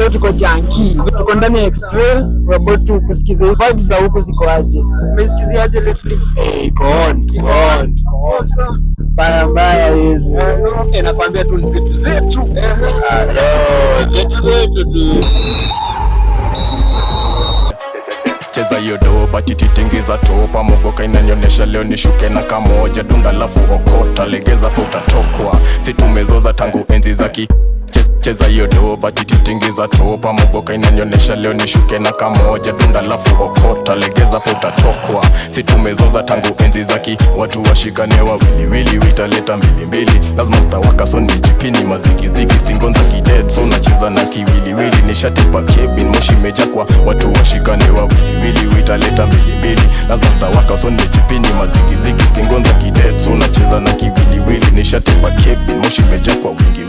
leo tuko Janki, tuko ndani ya X-Trail, we're about to kusikiza vibes za huko ziko aje. Umesikiza aje lately? Iko on. Mbaya hizi. Nakwambia tu ni zetu. Zetu tu. Cheza hiyo doba tititingiza topa mogoka inanyonyesha leo nishuke na kamoja dunda lafu okota legeza po utatokwa si tumezoza tangu enzi zaki cheza hiyo doba tititingiza topa mogoka inanyonyesha leo nishuke na kamoja dunda lafu okota legeza po utatokwa si tumezoza tangu enzi zaki watu washikane wawili witaleta mbili lazima stawaka so nijipini mazigizigi stingonza kidead so nacheza na kiwili nishatipa cabin moshi meja kwa watu washikane wawili witaleta mbili lazima stawaka so nijipini mazigizigi stingonza kidead so nacheza na kiwili nishatipa cabin moshi meja kwa wingi